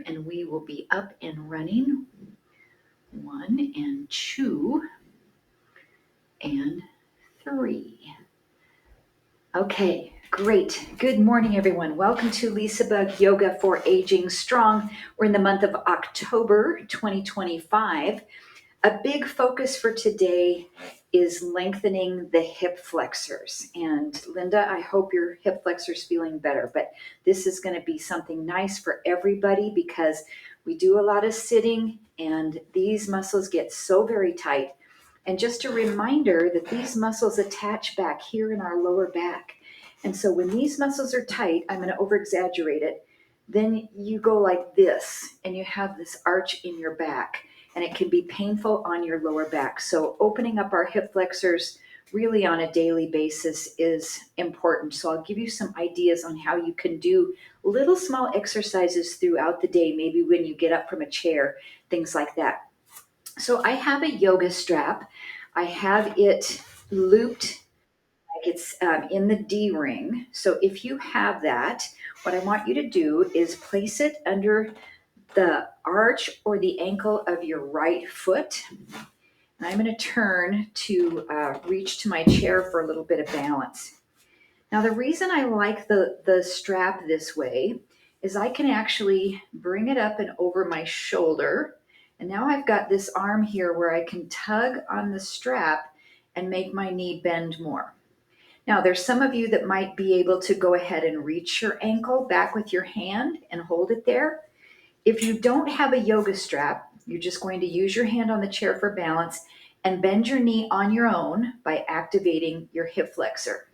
and we will be up and running. 1 and 2 and 3. Okay, great. Good morning, everyone. Welcome to LisaBug Yoga for Aging Strong. We're in the month of October 2025. A big focus for today is lengthening the hip flexors. And Linda, I hope your hip flexors feeling better, but this is going to be something nice for everybody because we do a lot of sitting and these muscles get so very tight. And just a reminder that these muscles attach back here in our lower back. And so when these muscles are tight, I'm going to over exaggerate it, then you go like this and you have this arch in your back. And it can be painful on your lower back. So opening up our hip flexors really on a daily basis is important. So I'll give you some ideas on how you can do little small exercises throughout the day, maybe when you get up from a chair, things like that. So I have a yoga strap. I have it looped like it's in the D ring. So if you have that, what I want you to do is place it under the arch or the ankle of your right foot. And I'm going to turn to reach to my chair for a little bit of balance. Now, the reason I like the strap this way is I can actually bring it up and over my shoulder. And now I've got this arm here where I can tug on the strap and make my knee bend more. Now, there's some of you that might be able to go ahead and reach your ankle back with your hand and hold it there. If you don't have a yoga strap, you're just going to use your hand on the chair for balance and bend your knee on your own by activating your hip flexor.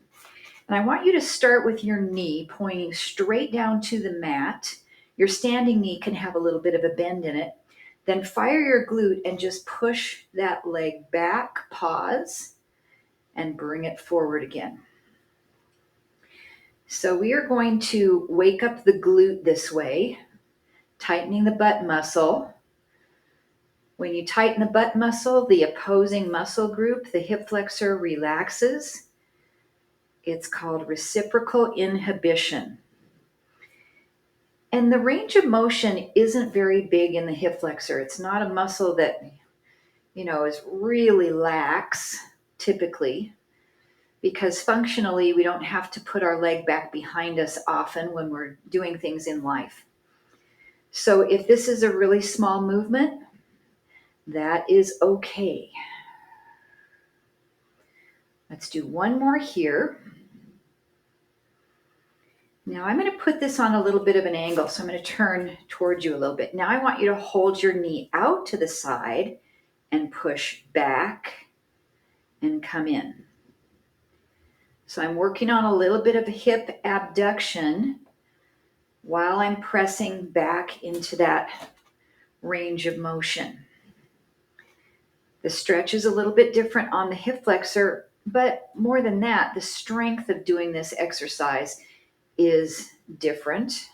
And I want you to start with your knee pointing straight down to the mat. Your standing knee can have a little bit of a bend in it. Then fire your glute and just push that leg back, pause, and bring it forward again. So we are going to wake up the glute this way, tightening the butt muscle. When you tighten the butt muscle, the opposing muscle group, the hip flexor, relaxes. It's called reciprocal inhibition. And the range of motion isn't very big in the hip flexor. It's not a muscle that, is really lax typically, because functionally we don't have to put our leg back behind us often when we're doing things in life. So if this is a really small movement, that is okay. Let's do one more here. Now I'm going to put this on a little bit of an angle, so I'm going to turn towards you a little bit. Now I want you to hold your knee out to the side and push back and come in. So I'm working on a little bit of hip abduction while I'm pressing back into that range of motion. The stretch is a little bit different on the hip flexor, but more than that, the strength of doing this exercise is different.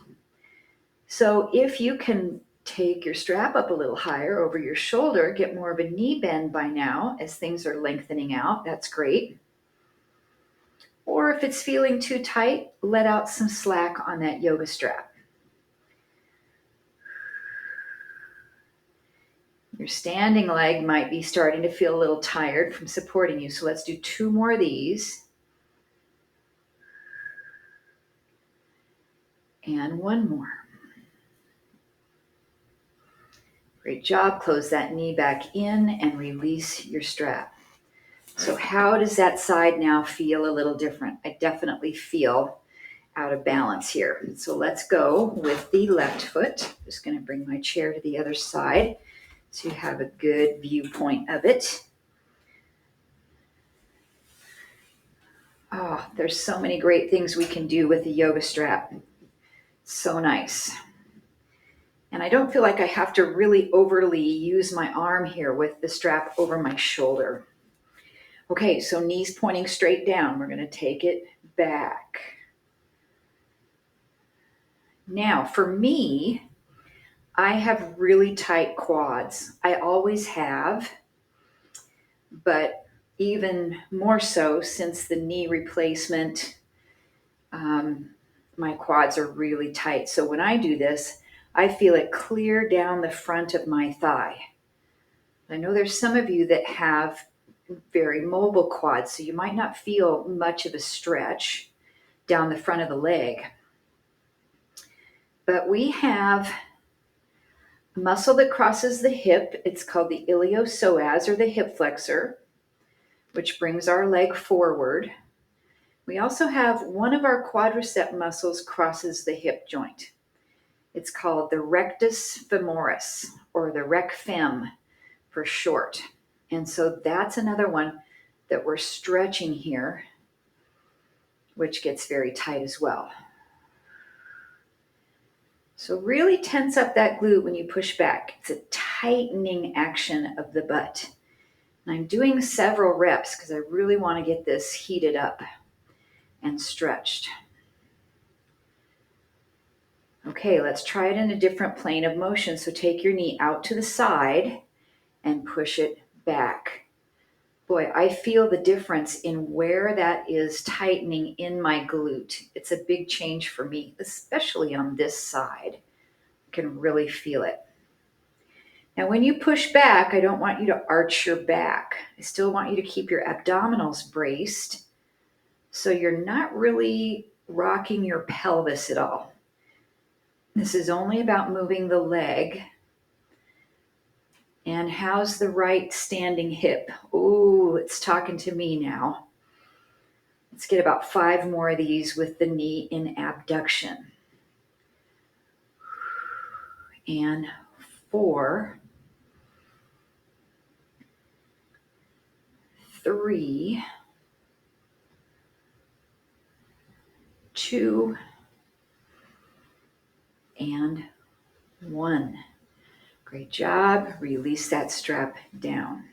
So if you can take your strap up a little higher over your shoulder, get more of a knee bend by now as things are lengthening out, that's great. Or if it's feeling too tight, let out some slack on that yoga strap. Your standing leg might be starting to feel a little tired from supporting you, so let's do 2 more of these. And 1 more. Great job. Close that knee back in and release your strap. So how does that side now feel a little different? I definitely feel out of balance here. So let's go with the left foot. Just going to bring my chair to the other side so you have a good viewpoint of it. Oh, there's so many great things we can do with the yoga strap. So nice. And I don't feel like I have to really overly use my arm here with the strap over my shoulder. Okay, so knees pointing straight down. We're going to take it back. Now, for me, I have really tight quads. I always have, but even more so since the knee replacement, my quads are really tight. So when I do this, I feel it clear down the front of my thigh. I know there's some of you that have very mobile quads, so you might not feel much of a stretch down the front of the leg. But we have a muscle that crosses the hip. It's called the iliopsoas, or the hip flexor, which brings our leg forward. We also have one of our quadricep muscles crosses the hip joint. It's called the rectus femoris, or the rec fem for short. And so that's another one that we're stretching here, which gets very tight as well. So really tense up that glute when you push back. It's a tightening action of the butt. And I'm doing several reps because I really want to get this heated up and stretched. Okay, let's try it in a different plane of motion. So take your knee out to the side and push it back. Boy, I feel the difference in where that is tightening in my glute. It's a big change for me, especially on this side. I can really feel it. Now, when you push back, I don't want you to arch your back. I still want you to keep your abdominals braced so you're not really rocking your pelvis at all. This is only about moving the leg. And how's the right standing hip? Oh, it's talking to me now. Let's get about 5 more of these with the knee in abduction. And 4, 3, 2, and 1. Great job. Release that strap down.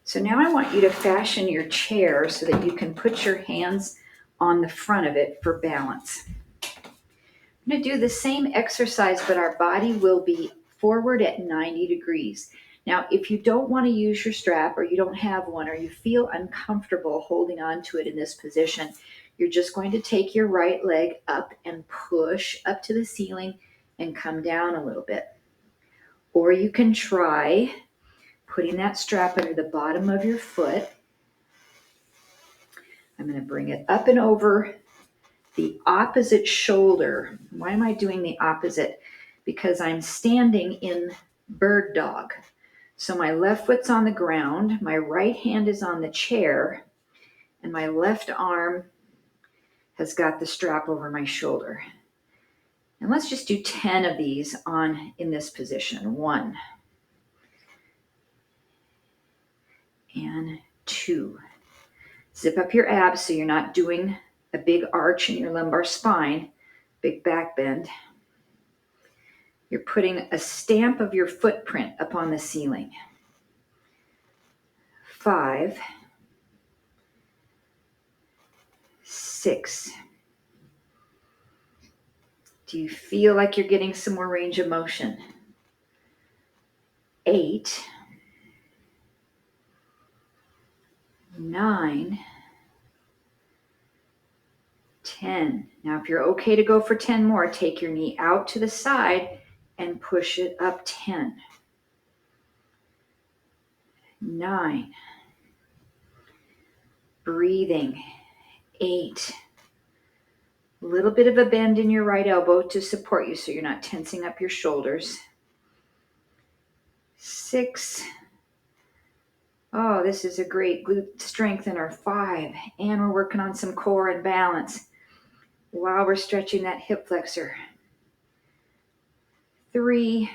So now I want you to fashion your chair so that you can put your hands on the front of it for balance. I'm going to do the same exercise, but our body will be forward at 90 degrees. Now, if you don't want to use your strap, or you don't have one, or you feel uncomfortable holding on to it in this position, you're just going to take your right leg up and push up to the ceiling and come down a little bit. Or you can try putting that strap under the bottom of your foot. I'm going to bring it up and over the opposite shoulder. Why am I doing the opposite? Because I'm standing in bird dog. So my left foot's on the ground, my right hand is on the chair, and my left arm has got the strap over my shoulder. And let's just do 10 of these in this position. 1 and 2. Zip up your abs so you're not doing a big arch in your lumbar spine, big back bend. You're putting a stamp of your footprint upon the ceiling. 5, 6. Do you feel like you're getting some more range of motion? 8, 9, 10. Now, if you're okay to go for 10 more, take your knee out to the side and push it up 10. 9. Breathing. 8. A little bit of a bend in your right elbow to support you so you're not tensing up your shoulders. 6. Oh, this is a great glute strengthener. 5. And we're working on some core and balance while we're stretching that hip flexor. 3,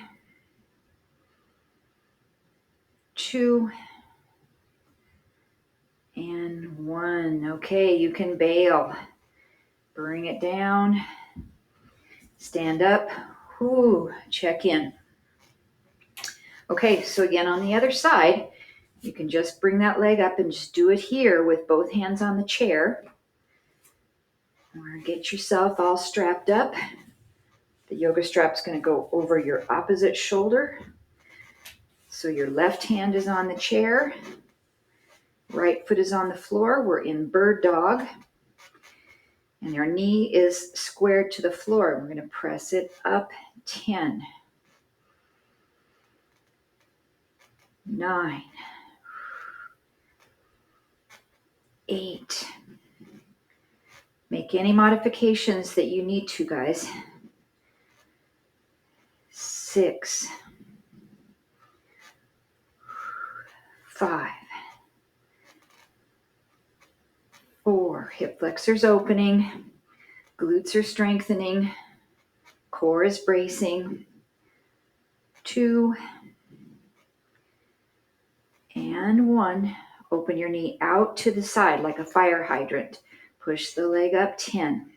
2, and 1. Okay, you can bail. Bring it down. Stand up. Check in. Okay, so again on the other side, you can just bring that leg up and just do it here with both hands on the chair. Or get yourself all strapped up. The yoga strap's going to go over your opposite shoulder. So your left hand is on the chair. Right foot is on the floor. We're in bird dog. And your knee is squared to the floor. We're going to press it up. 10, 9, 8. Make any modifications that you need to, guys. 6, 5, 4. Hip flexors opening. Glutes are strengthening. Core is bracing. 2 and 1. Open your knee out to the side like a fire hydrant. Push the leg up. 10.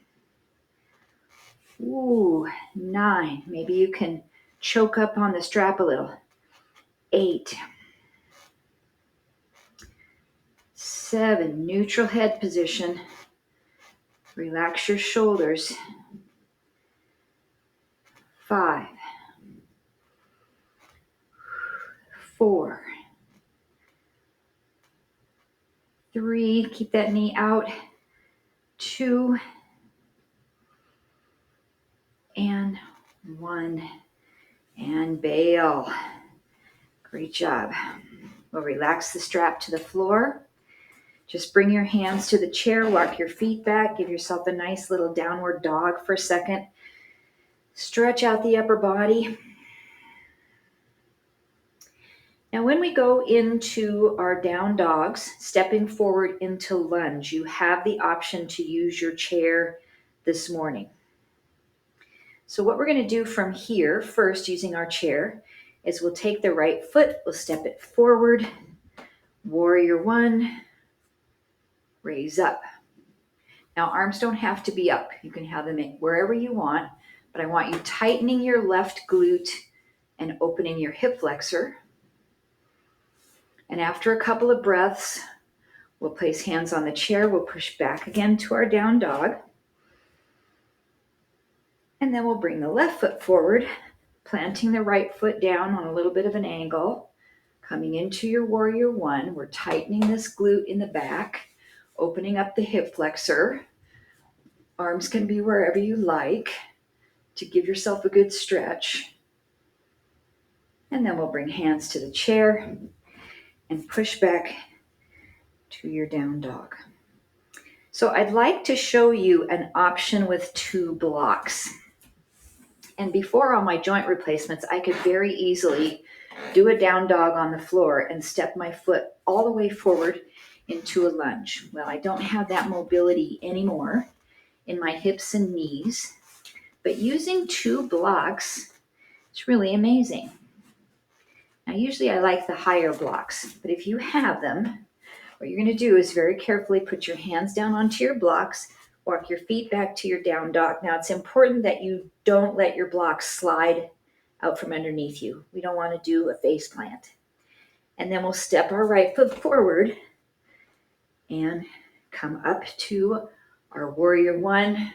Ooh, 9. Maybe you can choke up on the strap a little. 8. 7. Neutral head position. Relax your shoulders. 5. 4. 3. Keep that knee out. 2. And 1. And bail. Great job. We'll relax the strap to the floor. Just bring your hands to the chair, walk your feet back, give yourself a nice little downward dog for a second. Stretch out the upper body. Now when we go into our down dogs, stepping forward into lunge, you have the option to use your chair this morning. So what we're going to do from here, first using our chair, is we'll take the right foot, we'll step it forward, warrior 1, raise up. Now arms don't have to be up. You can have them wherever you want, but I want you tightening your left glute and opening your hip flexor. And after a couple of breaths, we'll place hands on the chair. We'll push back again to our down dog. And then we'll bring the left foot forward, planting the right foot down on a little bit of an angle. Coming into your warrior 1, we're tightening this glute in the back, opening up the hip flexor. Arms can be wherever you like to give yourself a good stretch. And then we'll bring hands to the chair and push back to your down dog. So I'd like to show you an option with 2 blocks. And before all my joint replacements, I could very easily do a down dog on the floor and step my foot all the way forward into a lunge. Well, I don't have that mobility anymore in my hips and knees, but using 2 blocks, it's really amazing. Now, usually I like the higher blocks, but if you have them, what you're going to do is very carefully put your hands down onto your blocks, walk your feet back to your down dog. Now, it's important that you don't let your blocks slide out from underneath you. We don't want to do a face plant. And then we'll step our right foot forward and come up to our warrior 1,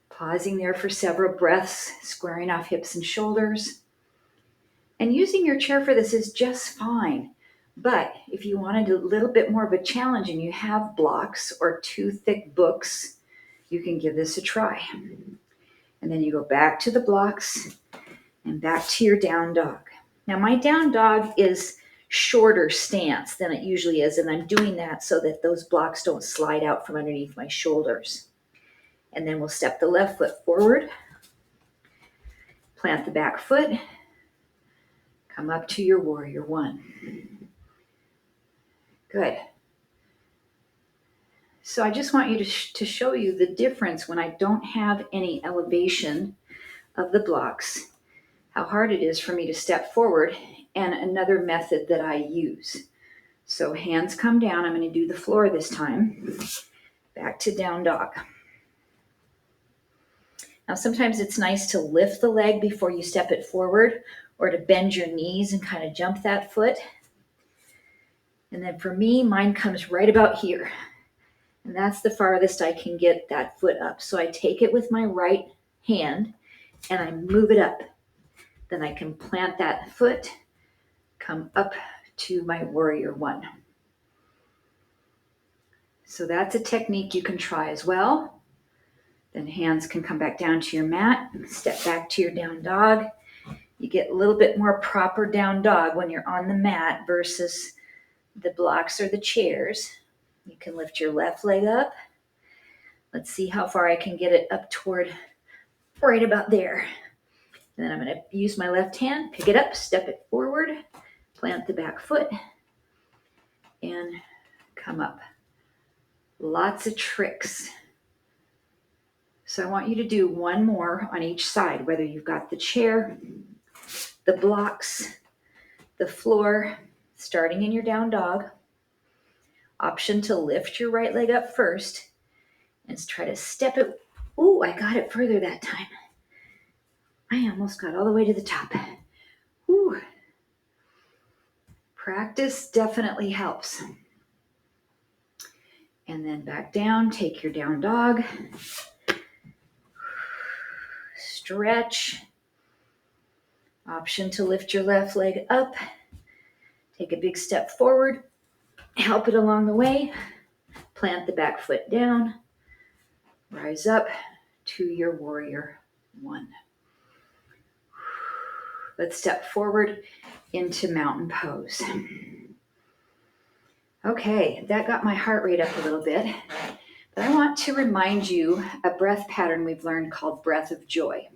pausing there for several breaths, squaring off hips and shoulders. And using your chair for this is just fine. But if you wanted a little bit more of a challenge and you have blocks or 2 thick books, you can give this a try. And then you go back to the blocks and back to your down dog. Now my down dog is shorter stance than it usually is, and I'm doing that so that those blocks don't slide out from underneath my shoulders. And then we'll step the left foot forward, plant the back foot, come up to your warrior 1. Good. So I just want you to show you the difference when I don't have any elevation of the blocks, how hard it is for me to step forward, and another method that I use. So hands come down. I'm going to do the floor this time. Back to down dog. Now sometimes it's nice to lift the leg before you step it forward, or to bend your knees and kind of jump that foot. And then for me, mine comes right about here. And that's the farthest I can get that foot up. So I take it with my right hand and I move it up. Then I can plant that foot, come up to my warrior 1. So that's a technique you can try as well. Then hands can come back down to your mat. Step back to your down dog. You get a little bit more proper down dog when you're on the mat versus the blocks or the chairs. You can lift your left leg up. Let's see how far I can get it up toward right about there. And then I'm going to use my left hand, pick it up, step it forward, plant the back foot, and come up. Lots of tricks. So I want you to do one more on each side, whether you've got the chair, the blocks, the floor, starting in your down dog. Option to lift your right leg up first and try to step it. Ooh, I got it further that time. I almost got all the way to the top. Ooh. Practice definitely helps. And then back down, take your down dog. Stretch. Option to lift your left leg up. Take a big step forward. Help it along the way. Plant the back foot down. Rise up to your warrior one. Let's step forward into mountain pose. Okay, that got my heart rate up a little bit. But I want to remind you a breath pattern we've learned called breath of joy.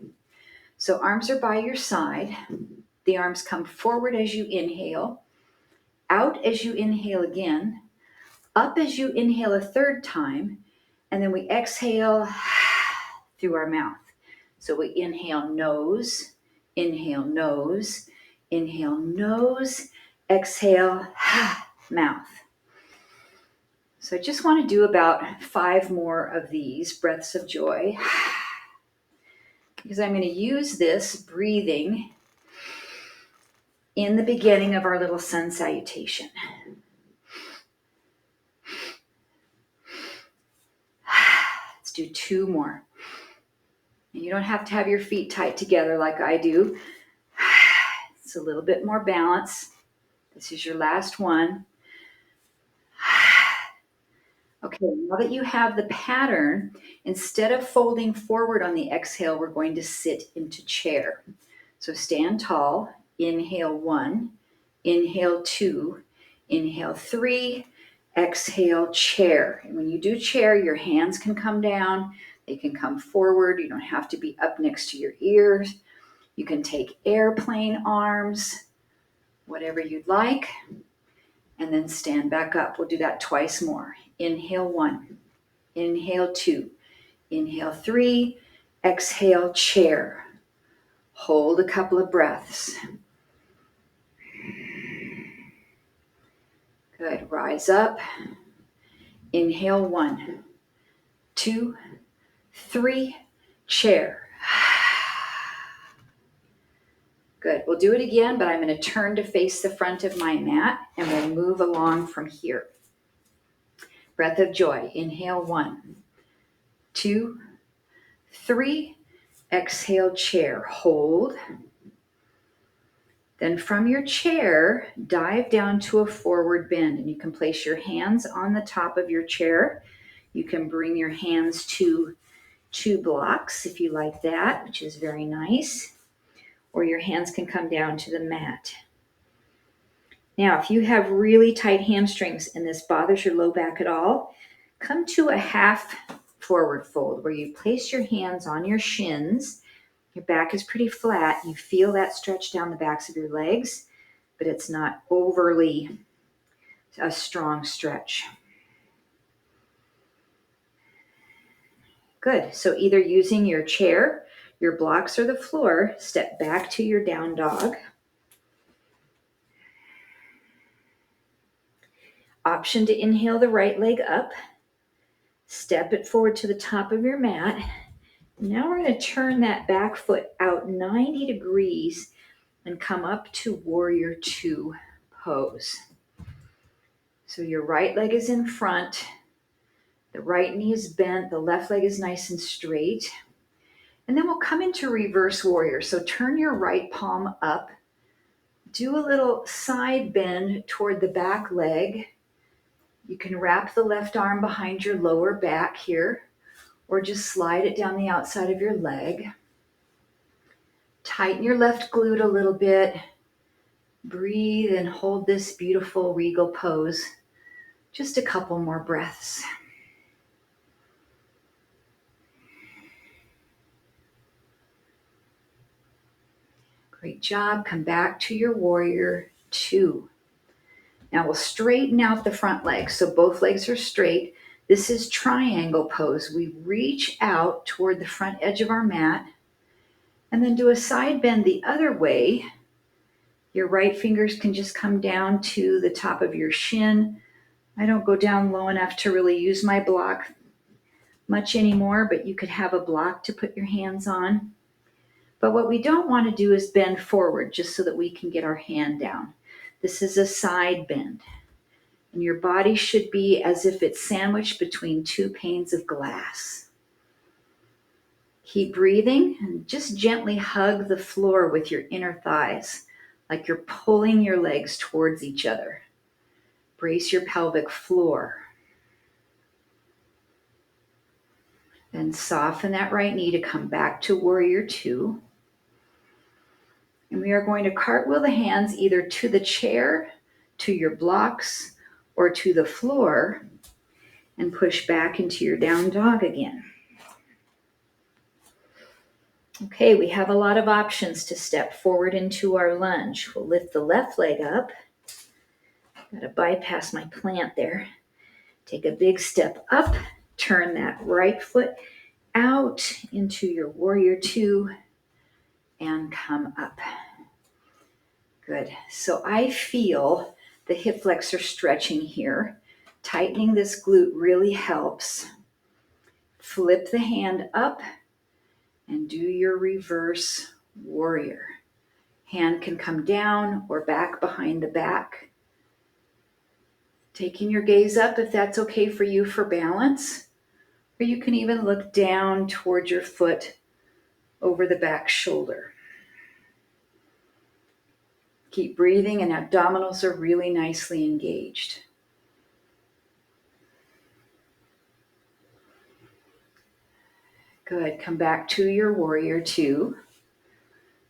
So arms are by your side. The arms come forward as you inhale, out as you inhale again, up as you inhale a third time, and then we exhale through our mouth. So we inhale nose, exhale mouth. So I just want to do about 5 more of these breaths of joy because I'm going to use this breathing in the beginning of our little sun salutation. Let's do 2 more. And you don't have to have your feet tight together like I do. It's a little bit more balance. This is your last one. Okay, now that you have the pattern, instead of folding forward on the exhale, we're going to sit into chair. So stand tall, inhale 1, inhale 2, inhale 3, exhale chair. And when you do chair, your hands can come down, they can come forward. You don't have to be up next to your ears. You can take airplane arms, whatever you'd like, and then stand back up. We'll do that twice more. Inhale 1, inhale 2, inhale 3, exhale chair. Hold a couple of breaths. Good, rise up. Inhale 1, 2, 3, chair. Good, we'll do it again, but I'm going to turn to face the front of my mat and we'll move along from here. Breath of joy. Inhale 1, 2, 3. Exhale, chair. Hold. Then from your chair, dive down to a forward bend. And you can place your hands on the top of your chair. You can bring your hands to 2 blocks if you like that, which is very nice. Or your hands can come down to the mat. Now, if you have really tight hamstrings and this bothers your low back at all, come to a half forward fold where you place your hands on your shins. Your back is pretty flat. You feel that stretch down the backs of your legs, but it's not overly a strong stretch. Good. So either using your chair, your blocks, or the floor, step back to your down dog. Option to inhale the right leg up. Step it forward to the top of your mat. Now we're going to turn that back foot out 90 degrees and come up to warrior 2 pose. So your right leg is in front. The right knee is bent. The left leg is nice and straight. And then we'll come into reverse warrior. So turn your right palm up. Do a little side bend toward the back leg. You can wrap the left arm behind your lower back here, or just slide it down the outside of your leg. Tighten your left glute a little bit. Breathe and hold this beautiful regal pose. Just a couple more breaths. Great job. Come back to your warrior two. Now we'll straighten out the front leg. So both legs are straight. This is triangle pose. We reach out toward the front edge of our mat and then do a side bend the other way. Your right fingers can just come down to the top of your shin. I don't go down low enough to really use my block much anymore, but you could have a block to put your hands on. But what we don't want to do is bend forward just so that we can get our hand down. This is a side bend. And your body should be as if it's sandwiched between two panes of glass. Keep breathing and just gently hug the floor with your inner thighs, like you're pulling your legs towards each other. Brace your pelvic floor. Then soften that right knee to come back to warrior two. And we are going to cartwheel the hands either to the chair, to your blocks, or to the floor and push back into your down dog again. Okay, we have a lot of options to step forward into our lunge. We'll lift the left leg up. Got to bypass my plant there. Take a big step up. Turn that right foot out into your warrior two and come up. Good. So I feel the hip flexor stretching here. Tightening this glute really helps. Flip the hand up and do your reverse warrior. Hand can come down or back behind the back. Taking your gaze up if that's okay for you for balance. Or you can even look down towards your foot over the back shoulder. Keep breathing and abdominals are really nicely engaged. Good. Come back to your warrior two.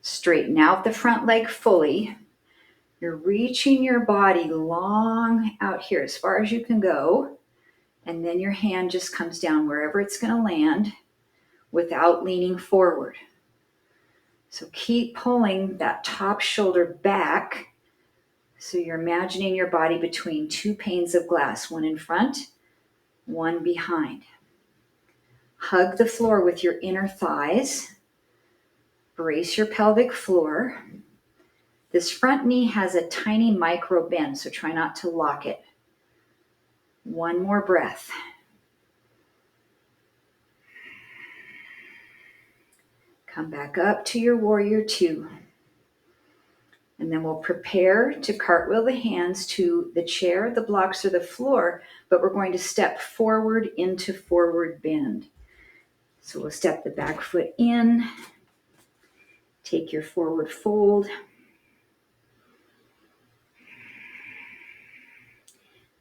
Straighten out the front leg fully. You're reaching your body long out here as far as you can go. And then your hand just comes down wherever it's going to land without leaning forward. So keep pulling that top shoulder back. So you're imagining your body between two panes of glass, one in front, one behind. Hug the floor with your inner thighs. Brace your pelvic floor. This front knee has a tiny micro bend, so try not to lock it. One more breath. Come back up to your warrior two. And then we'll prepare to cartwheel the hands to the chair, the blocks, or the floor, but we're going to step forward into forward bend. So we'll step the back foot in, take your forward fold.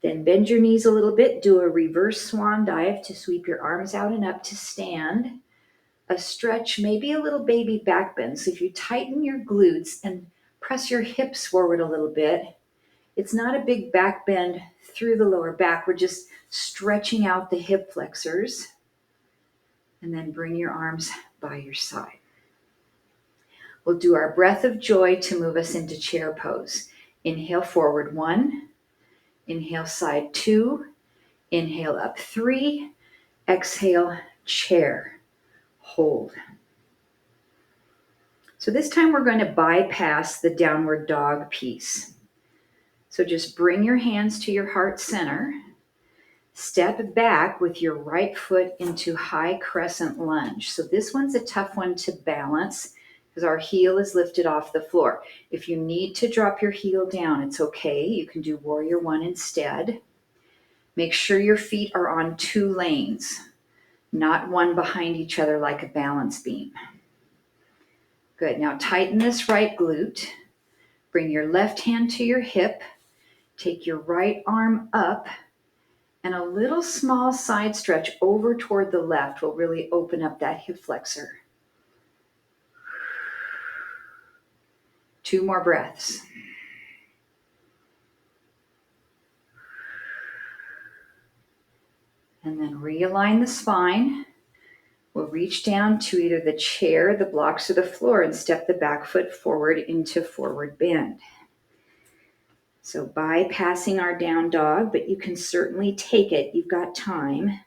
Then bend your knees a little bit, do a reverse swan dive to sweep your arms out and up to stand. A stretch, maybe a little baby back bend. So if you tighten your glutes and press your hips forward a little bit, it's not a big back bend through the lower back. We're just stretching out the hip flexors. And then bring your arms by your side. We'll do our breath of joy to move us into chair pose. Inhale forward one. Inhale side two. Inhale up three. Exhale chair. Hold. So this time we're going to bypass the downward dog piece. So just bring your hands to your heart center. Step back with your right foot into high crescent lunge. So this one's a tough one to balance because our heel is lifted off the floor. If you need to drop your heel down, it's okay. You can do warrior one instead. Make sure your feet are on two lanes, not one behind each other like a balance beam. Good. Now tighten this right glute. Bring your left hand to your hip. Take your right arm up And a little small side stretch over toward the left will really open up that hip flexor. 2 more breaths. And then realign the spine. We'll reach down to either the chair, the blocks, or the floor and step the back foot forward into forward bend. So bypassing our down dog, but you can certainly take it. You've got time.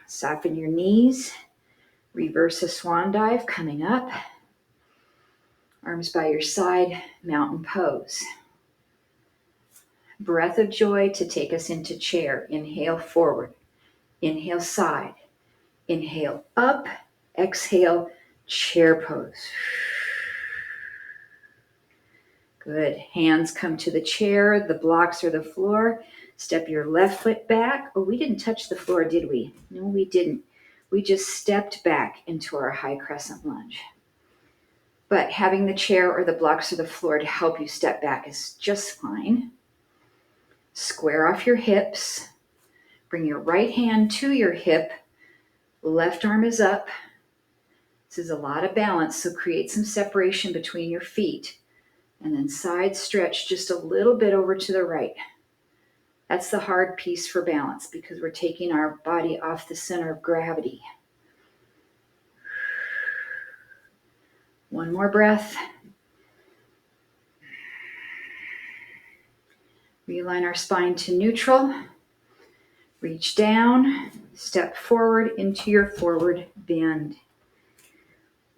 Soften your knees. Reverse a swan dive coming up. Arms by your side, mountain pose. Breath of joy to take us into chair. Inhale forward. Inhale side. Inhale up. Exhale chair pose. Good. Hands come to the chair, the blocks or the floor. Step your left foot back. Oh, we didn't touch the floor, did we? No, we didn't. We just stepped back into our high crescent lunge. But having the chair or the blocks or the floor to help you step back is just fine. Square off your hips. Bring your right hand to your hip. Left arm is up. This is a lot of balance, so create some separation between your feet. And then side stretch just a little bit over to the right. That's the hard piece for balance because we're taking our body off the center of gravity. 1 more breath. Realign our spine to neutral. Reach down, step forward into your forward bend.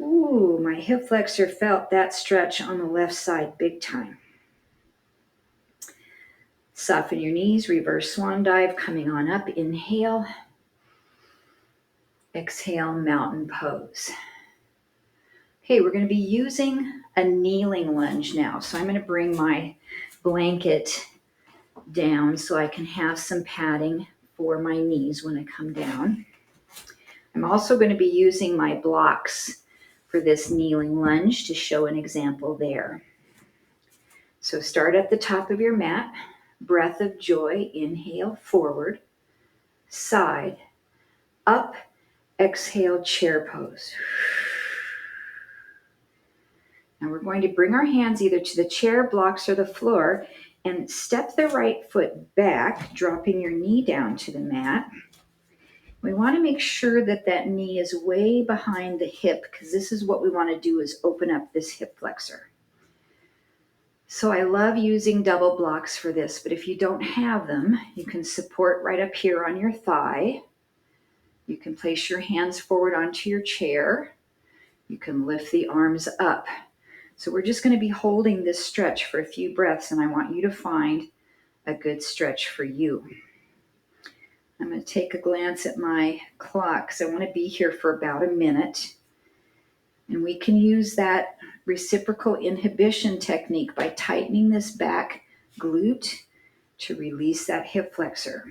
Ooh, my hip flexor felt that stretch on the left side big time. Soften your knees, reverse swan dive, coming on up. Inhale. Exhale, mountain pose. Okay, we're going to be using a kneeling lunge now. So I'm going to bring my blanket down so I can have some padding for my knees when I come down. I'm also going to be using my blocks for this kneeling lunge to show an example there. So start at the top of your mat. Breath of joy. Inhale, forward, side, up, exhale, chair pose. Now we're going to bring our hands either to the chair, blocks, or the floor and step the right foot back, dropping your knee down to the mat. We want to make sure that that knee is way behind the hip because this is what we want to do is open up this hip flexor. So I love using double blocks for this, but if you don't have them, you can support right up here on your thigh. You can place your hands forward onto your chair. You can lift the arms up. So we're just going to be holding this stretch for a few breaths, and I want you to find a good stretch for you. I'm going to take a glance at my clock because I want to be here for about a minute. And we can use that reciprocal inhibition technique by tightening this back glute to release that hip flexor.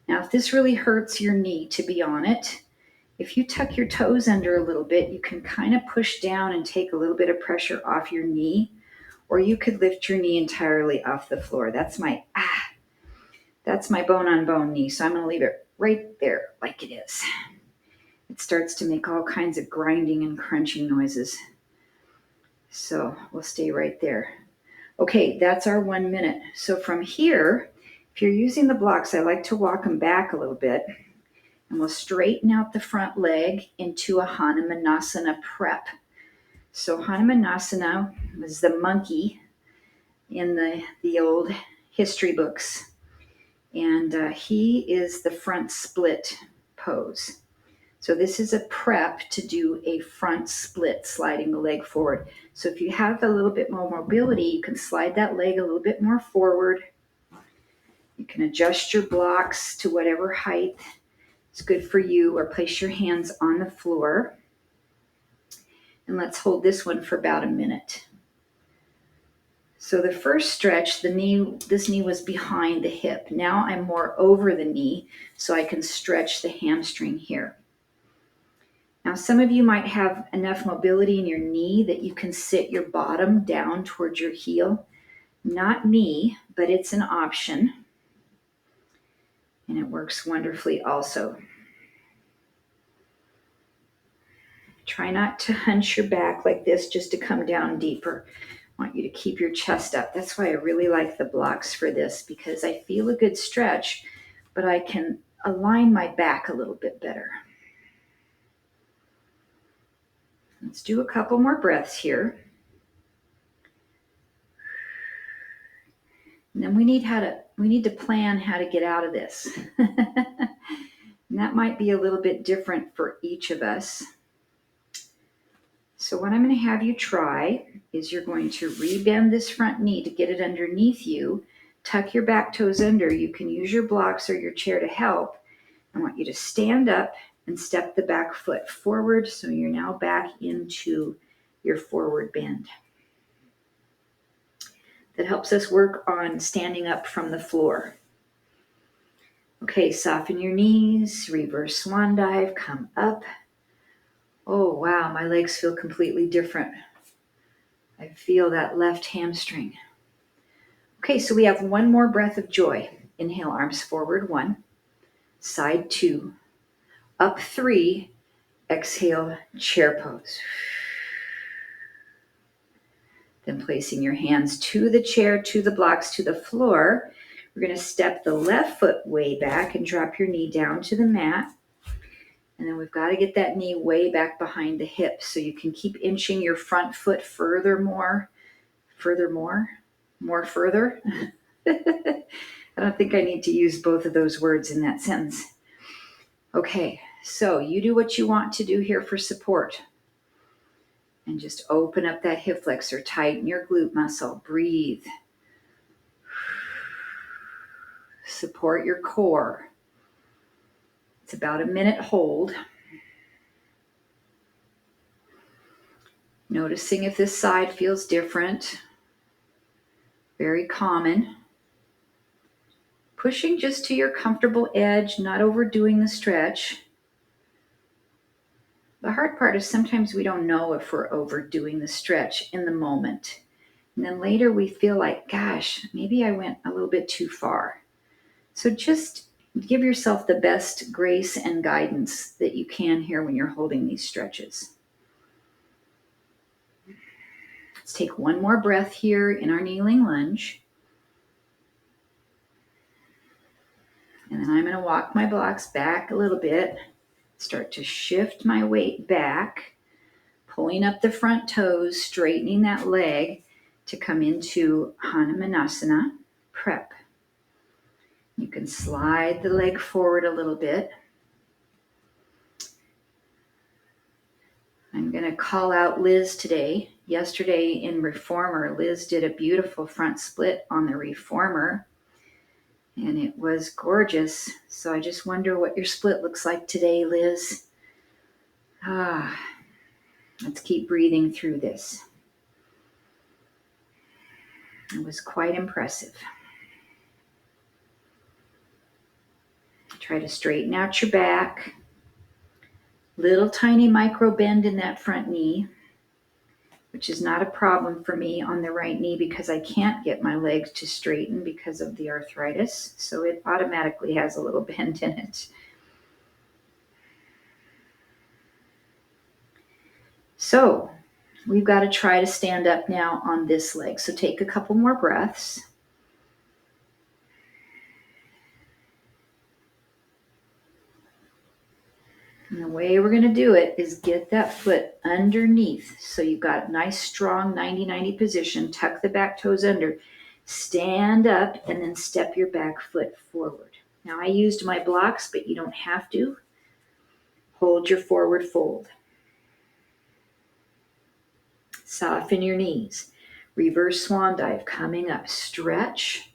Now, if this really hurts your knee to be on it, if you tuck your toes under a little bit, you can kind of push down and take a little bit of pressure off your knee, or you could lift your knee entirely off the floor. That's my bone-on-bone knee, so I'm going to leave it right there like it is. It starts to make all kinds of grinding and crunching noises. So we'll stay right there. Okay, that's our 1 minute. So from here, if you're using the blocks, I like to walk them back a little bit. And we'll straighten out the front leg into a Hanumanasana prep. So Hanumanasana was the monkey in the old history books. And he is the front split pose. So this is a prep to do a front split, sliding the leg forward. So if you have a little bit more mobility, you can slide that leg a little bit more forward. You can adjust your blocks to whatever height is good for you, or place your hands on the floor. And let's hold this one for about a minute. So the first stretch, this knee was behind the hip. Now I'm more over the knee, so I can stretch the hamstring here. Now, some of you might have enough mobility in your knee that you can sit your bottom down towards your heel. Not me, but it's an option. And it works wonderfully also. Try not to hunch your back like this just to come down deeper. I want you to keep your chest up. That's why I really like the blocks for this, because I feel a good stretch, but I can align my back a little bit better. Let's do a couple more breaths here. And then we need to plan how to get out of this. And that might be a little bit different for each of us. So what I'm going to have you try is you're going to rebend this front knee to get it underneath you. Tuck your back toes under. You can use your blocks or your chair to help. I want you to stand up and step the back foot forward, so you're now back into your forward bend. That helps us work on standing up from the floor. Okay, soften your knees, reverse swan dive, come up. Oh, wow, my legs feel completely different. I feel that left hamstring. Okay, so we have one more breath of joy. Inhale, arms forward, 1. Side 2. Up 3. Exhale, chair pose. Then placing your hands to the chair, to the blocks, to the floor. We're going to step the left foot way back and drop your knee down to the mat. And then we've got to get that knee way back behind the hips, so you can keep inching your front foot further. I don't think I need to use both of those words in that sentence. Okay, so you do what you want to do here for support. And just open up that hip flexor, tighten your glute muscle, breathe. Support your core. It's about a minute hold. Noticing if this side feels different. Very common. Pushing just to your comfortable edge, not overdoing the stretch. The hard part is sometimes we don't know if we're overdoing the stretch in the moment. And then later we feel like, gosh, maybe I went a little bit too far. So just give yourself the best grace and guidance that you can here when you're holding these stretches. Let's take one more breath here in our kneeling lunge. And then I'm going to walk my blocks back a little bit. Start to shift my weight back, pulling up the front toes, straightening that leg to come into Hanumanasana prep. You can slide the leg forward a little bit. I'm going to call out Liz today. Yesterday in Reformer, Liz did a beautiful front split on the Reformer, and it was gorgeous. So I just wonder what your split looks like today, Liz. Let's keep breathing through this. It was quite impressive. Try to straighten out your back. Little tiny micro bend in that front knee, which is not a problem for me on the right knee because I can't get my legs to straighten because of the arthritis. So it automatically has a little bend in it. So we've got to try to stand up now on this leg. So take a couple more breaths. And the way we're going to do it is get that foot underneath. So you've got a nice, strong 90-90 position. Tuck the back toes under. Stand up and then step your back foot forward. Now I used my blocks, but you don't have to. Hold your forward fold. Soften your knees. Reverse swan dive coming up. Stretch.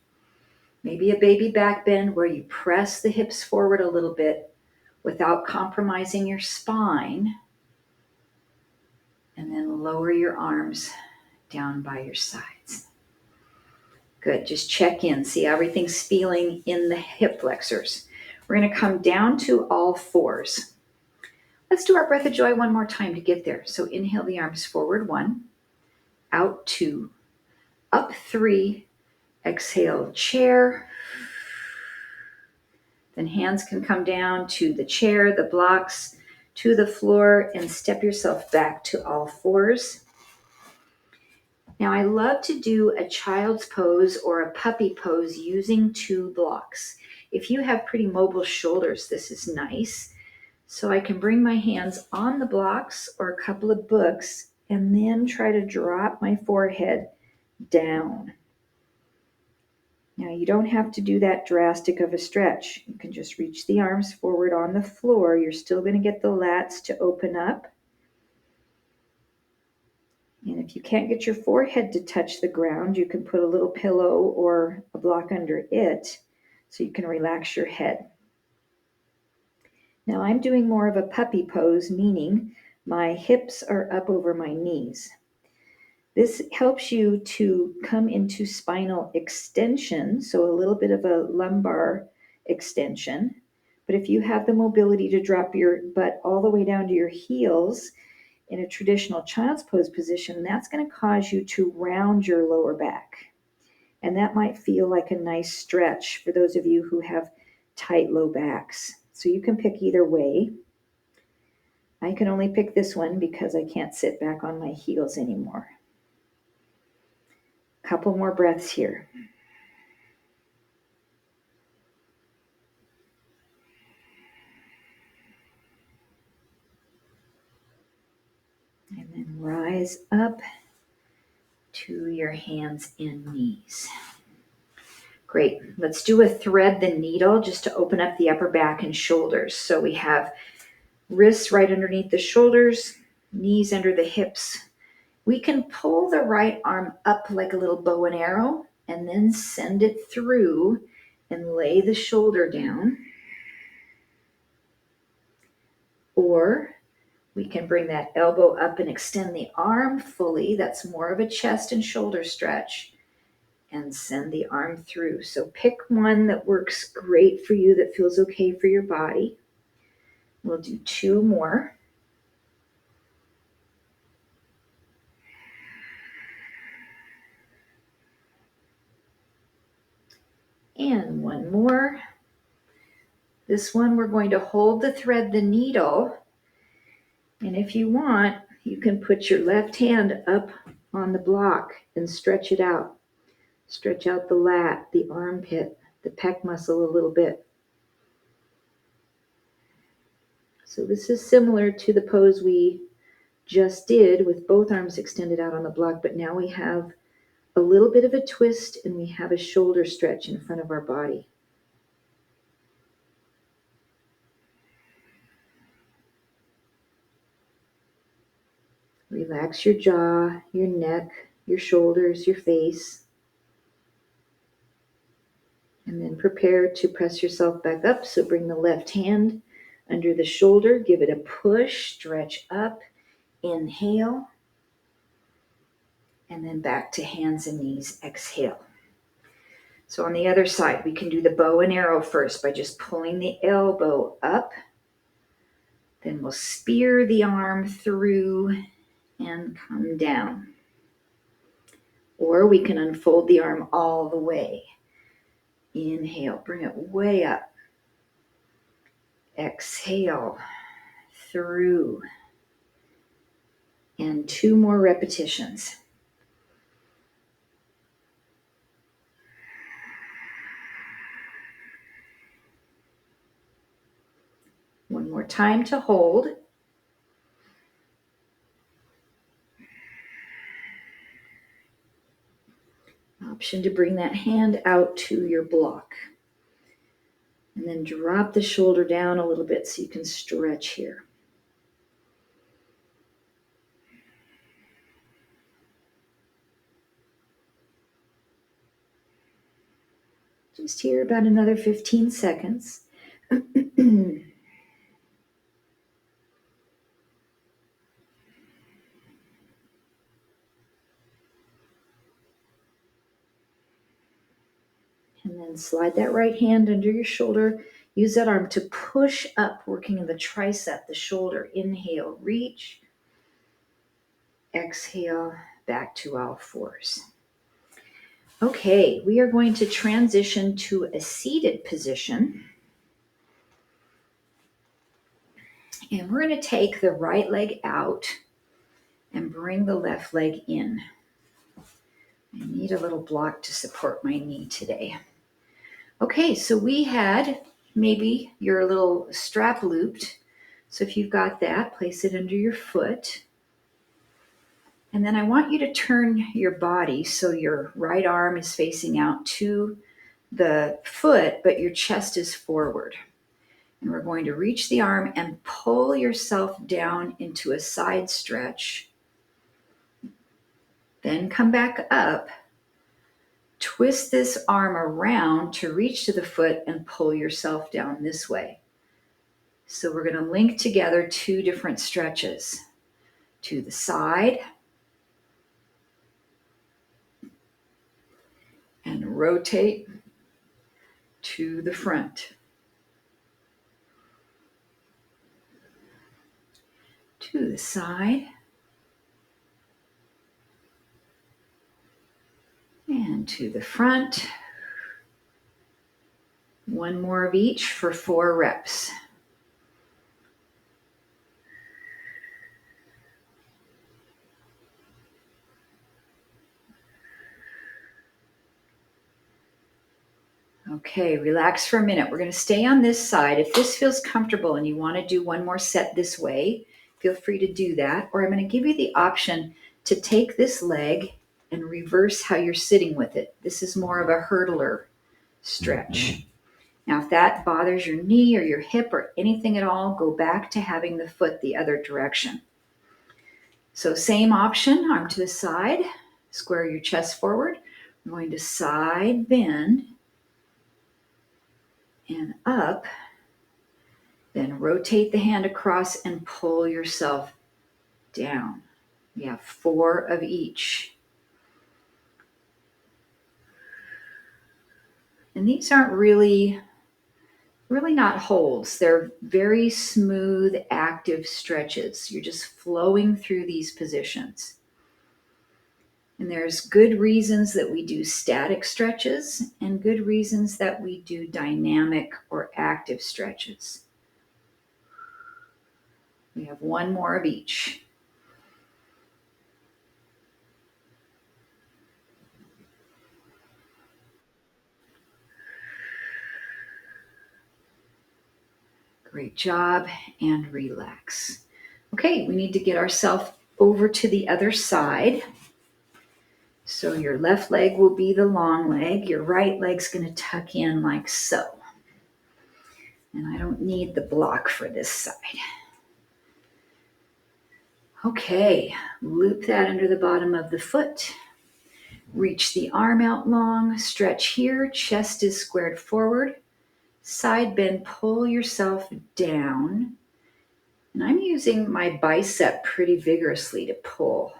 Maybe a baby back bend where you press the hips forward a little bit without compromising your spine. And then lower your arms down by your sides. Good. Just check in. See how everything's feeling in the hip flexors. We're going to come down to all fours. Let's do our breath of joy one more time to get there. So inhale the arms forward, 1, out 2, up 3, Exhale, chair. Then hands can come down to the chair, the blocks, to the floor, and step yourself back to all fours. Now I love to do a child's pose or a puppy pose using 2 blocks. If you have pretty mobile shoulders, this is nice. So I can bring my hands on the blocks or a couple of books and then try to drop my forehead down. Now you don't have to do that drastic of a stretch. You can just reach the arms forward on the floor. You're still going to get the lats to open up. And if you can't get your forehead to touch the ground, you can put a little pillow or a block under it so you can relax your head. Now I'm doing more of a puppy pose, meaning my hips are up over my knees. This helps you to come into spinal extension, so a little bit of a lumbar extension. But if you have the mobility to drop your butt all the way down to your heels in a traditional child's pose position, that's going to cause you to round your lower back. And that might feel like a nice stretch for those of you who have tight low backs. So you can pick either way. I can only pick this one because I can't sit back on my heels anymore. Couple more breaths here. And then rise up to your hands and knees. Great. Let's do a thread the needle just to open up the upper back and shoulders. So we have wrists right underneath the shoulders, knees under the hips. We can pull the right arm up like a little bow and arrow and then send it through and lay the shoulder down. Or we can bring that elbow up and extend the arm fully. That's more of a chest and shoulder stretch. And send the arm through. So pick one that works great for you, that feels okay for your body. We'll do 2 more. And 1 more. This one we're going to hold the thread the needle. And if you want, you can put your left hand up on the block and stretch it out. Stretch out the lat, the armpit, the pec muscle a little bit. So this is similar to the pose we just did with both arms extended out on the block, but now we have a little bit of a twist and we have a shoulder stretch in front of our body. Relax your jaw, your neck, your shoulders, your face. And then prepare to press yourself back up. So bring the left hand under the shoulder, give it a push, stretch up, inhale, and then back to hands and knees, exhale. So on the other side, we can do the bow and arrow first by just pulling the elbow up. Then we'll spear the arm through and come down. Or we can unfold the arm all the way. Inhale, bring it way up. Exhale, through. And 2 more repetitions. One more time to hold. Option to bring that hand out to your block. And then drop the shoulder down a little bit so you can stretch here. Just here about another 15 seconds. And then slide that right hand under your shoulder. Use that arm to push up, working in the tricep, the shoulder. Inhale, reach. Exhale, back to all fours. Okay, we are going to transition to a seated position. And we're going to take the right leg out and bring the left leg in. I need a little block to support my knee today. Okay, so we had maybe your little strap looped. So if you've got that, place it under your foot. And then I want you to turn your body so your right arm is facing out to the foot, but your chest is forward. And we're going to reach the arm and pull yourself down into a side stretch. Then come back up. Twist this arm around to reach to the foot and pull yourself down this way. So we're going to link together two different stretches. To the side and rotate to the front. To the side and to the front. One more of each for 4 reps. Okay, relax for a minute. We're going to stay on this side. If this feels comfortable and you want to do one more set this way, feel free to do that. Or I'm going to give you the option to take this leg and reverse how you're sitting with it. This is more of a hurdler stretch. Now, if that bothers your knee or your hip or anything at all, go back to having the foot the other direction. So same option, arm to the side, square your chest forward. I'm going to side bend and up, then rotate the hand across and pull yourself down. We have 4 of each. And these aren't really not holds. They're very smooth, active stretches. You're just flowing through these positions. And there's good reasons that we do static stretches and good reasons that we do dynamic or active stretches. We have 1 more of each. Great job, and relax. Okay, we need to get ourselves over to the other side. So your left leg will be the long leg. Your right leg's going to tuck in like so. And I don't need the block for this side. Okay, loop that under the bottom of the foot. Reach the arm out long, stretch here, chest is squared forward. Side bend, pull yourself down. And I'm using my bicep pretty vigorously to pull.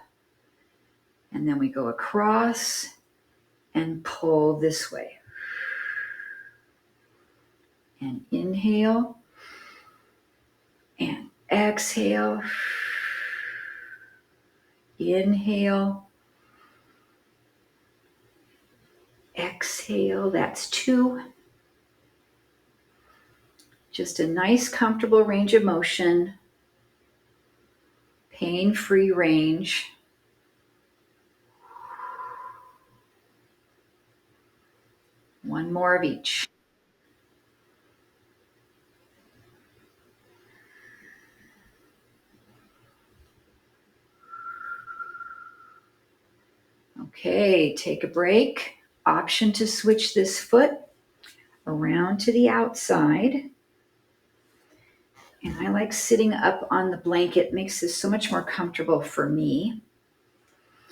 And then we go across and pull this way. And inhale and exhale. Inhale. Exhale. That's 2. Just a nice, comfortable range of motion. Pain-free range. One more of each. Okay, take a break. Option to switch this foot around to the outside. And I like sitting up on the blanket. It makes this so much more comfortable for me.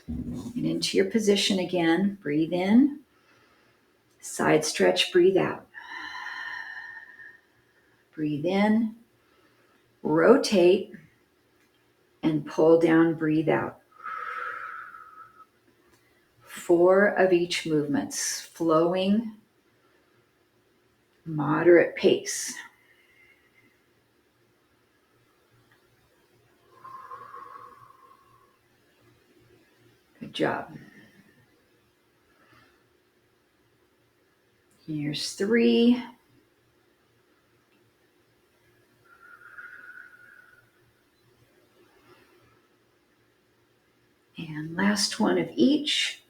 And into your position again. Breathe in. Side stretch, breathe out. Breathe in. Rotate. And pull down, breathe out. 4 of each movements. Flowing. Moderate pace. Good job. Here's 3. And last one of each.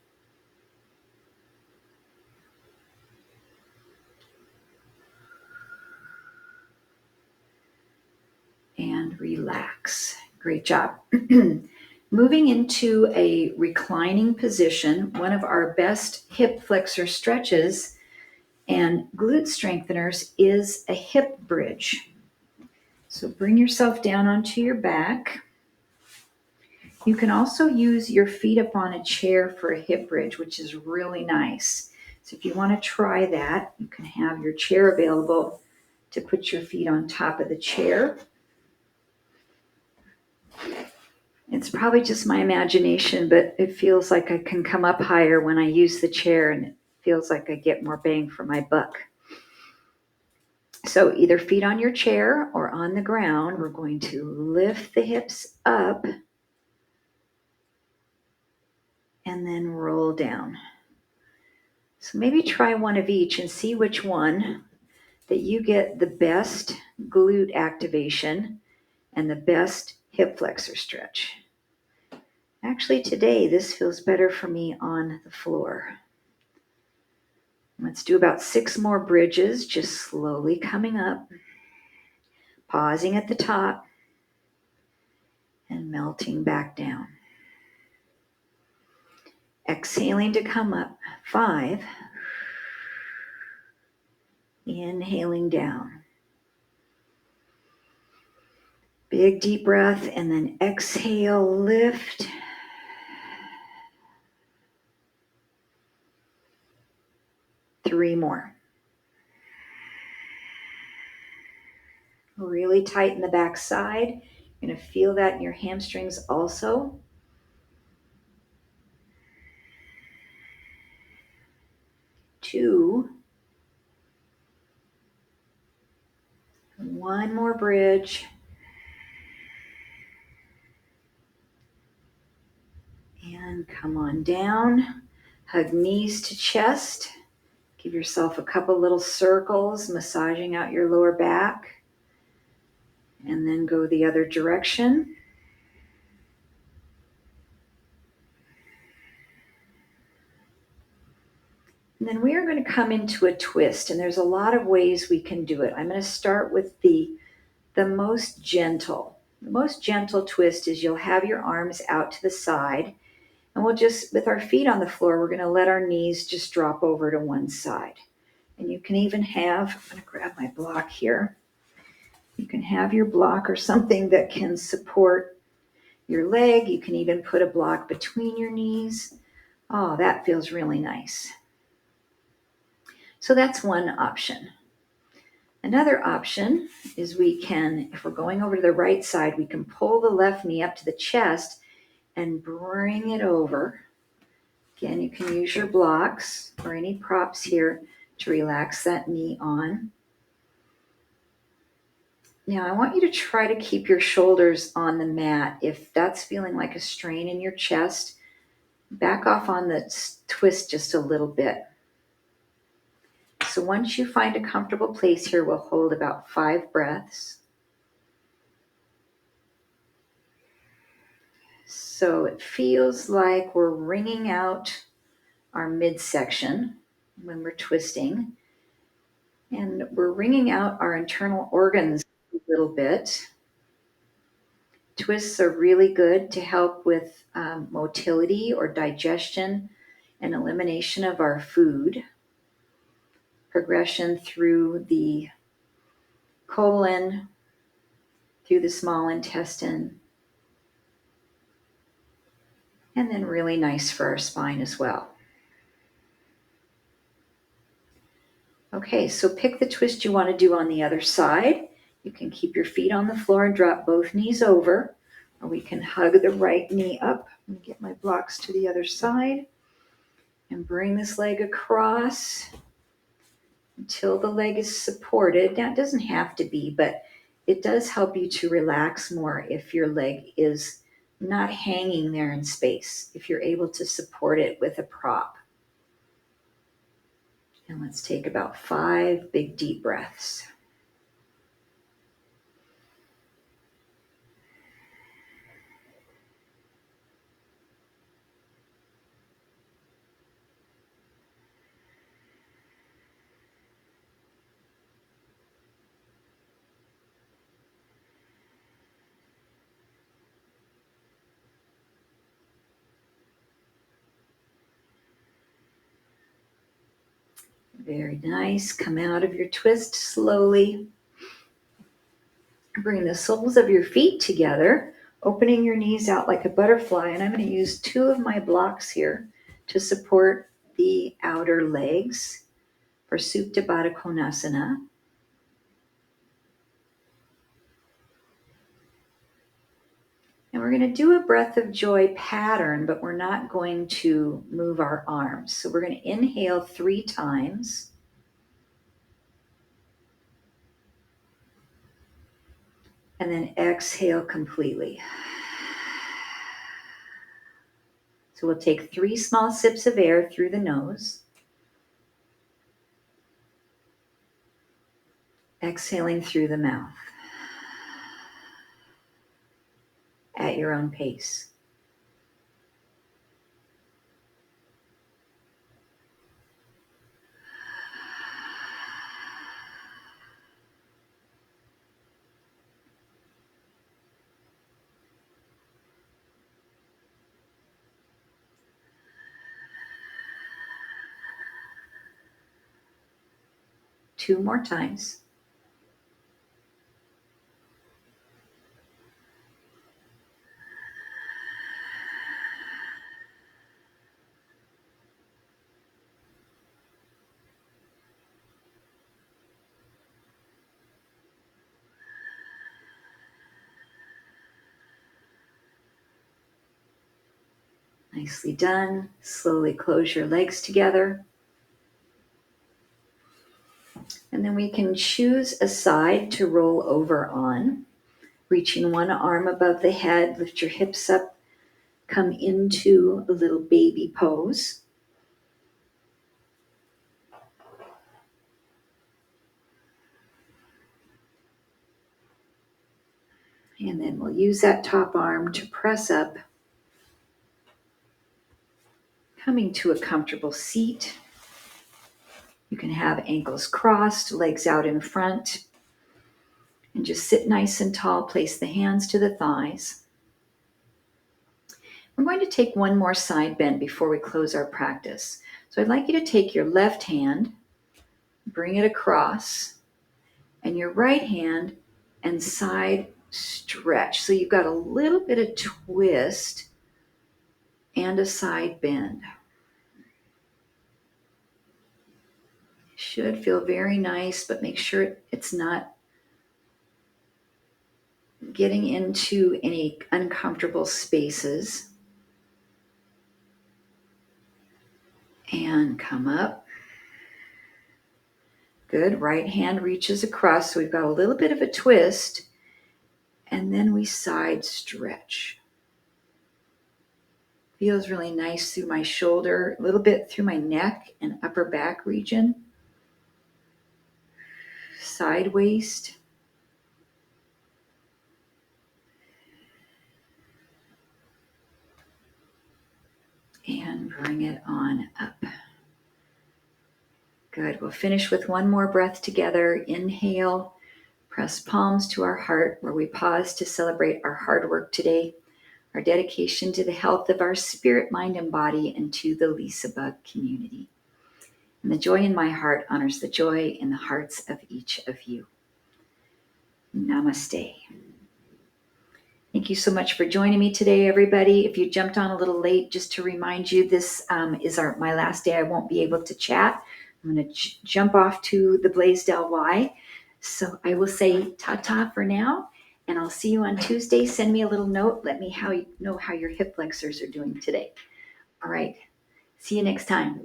And relax. Great job. Moving into a reclining position, one of our best hip flexor stretches and glute strengtheners is a hip bridge. So bring yourself down onto your back. You can also use your feet up on a chair for a hip bridge, which is really nice. So if you want to try that, you can have your chair available to put your feet on top of the chair. It's probably just my imagination, but it feels like I can come up higher when I use the chair, and it feels like I get more bang for my buck. So either feet on your chair or on the ground, we're going to lift the hips up and then roll down. So maybe try one of each and see which one that you get the best glute activation and the best hip flexor stretch. Actually, today, this feels better for me on the floor. Let's do about 6 more bridges, just slowly coming up, pausing at the top, and melting back down. Exhaling to come up, 5. Inhaling down. Big deep breath, and then exhale, lift. Three more. Really tighten the back side. You're going to feel that in your hamstrings also. 2. 1 more bridge. And come on down. Hug knees to chest. Give yourself a couple little circles, massaging out your lower back. And then go the other direction. And then we are going to come into a twist, and there's a lot of ways we can do it. I'm going to start with the most gentle. The most gentle twist is you'll have your arms out to the side, and we'll just, with our feet on the floor, we're going to let our knees just drop over to one side. And you can even have, I'm going to grab my block here. You can have your block or something that can support your leg. You can even put a block between your knees. Oh, that feels really nice. So that's one option. Another option is we can, if we're going over to the right side, we can pull the left knee up to the chest and bring it over. Again, you can use your blocks or any props here to relax that knee on. Now, I want you to try to keep your shoulders on the mat. If that's feeling like a strain in your chest, back off on the twist just a little bit. So once you find a comfortable place here, we'll hold about 5 breaths. So it feels like we're wringing out our midsection when we're twisting. And we're wringing out our internal organs a little bit. Twists are really good to help with motility or digestion and elimination of our food. Progression through the colon, through the small intestine, and then really nice for our spine as well. Okay, so pick the twist you want to do on the other side. You can keep your feet on the floor and drop both knees over, or we can hug the right knee up and get my blocks to the other side and bring this leg across until the leg is supported. Now, it doesn't have to be, but it does help you to relax more if your leg is not hanging there in space, if you're able to support it with a prop. And let's take about 5 big deep breaths. Very nice. Come out of your twist slowly. Bring the soles of your feet together, opening your knees out like a butterfly. And I'm going to use 2 of my blocks here to support the outer legs for Supta Baddha Konasana. And we're going to do a breath of joy pattern, but we're not going to move our arms. So we're going to inhale 3 times. And then exhale completely. So we'll take 3 small sips of air through the nose. Exhaling through the mouth. At your own pace. Two more times. Nicely done. Slowly close your legs together. And then we can choose a side to roll over on. Reaching one arm above the head, lift your hips up, come into a little baby pose. And then we'll use that top arm to press up, coming to a comfortable seat. You can have ankles crossed, legs out in front, and just sit nice and tall. Place the hands to the thighs. We're going to take one more side bend before we close our practice. So I'd like you to take your left hand, bring it across, and your right hand and side stretch. So you've got a little bit of twist and a side bend. Should feel very nice, but make sure it's not getting into any uncomfortable spaces. And come up. Good. Right hand reaches across. So we've got a little bit of a twist. And then we side stretch. Feels really nice through my shoulder, a little bit through my neck and upper back region. Side waist. And bring it on up. Good. We'll finish with one more breath together. Inhale. Press palms to our heart where we pause to celebrate our hard work today, our dedication to the health of our spirit, mind, and body, and to the LisaBug community. And the joy in my heart honors the joy in the hearts of each of you. Namaste. Thank you so much for joining me today, everybody. If you jumped on a little late, just to remind you, this is my last day. I won't be able to chat. I'm going to jump off to the Blaisdell Y. So I will say ta-ta for now, and I'll see you on Tuesday. Send me a little note. Let me know how your hip flexors are doing today. All right. See you next time.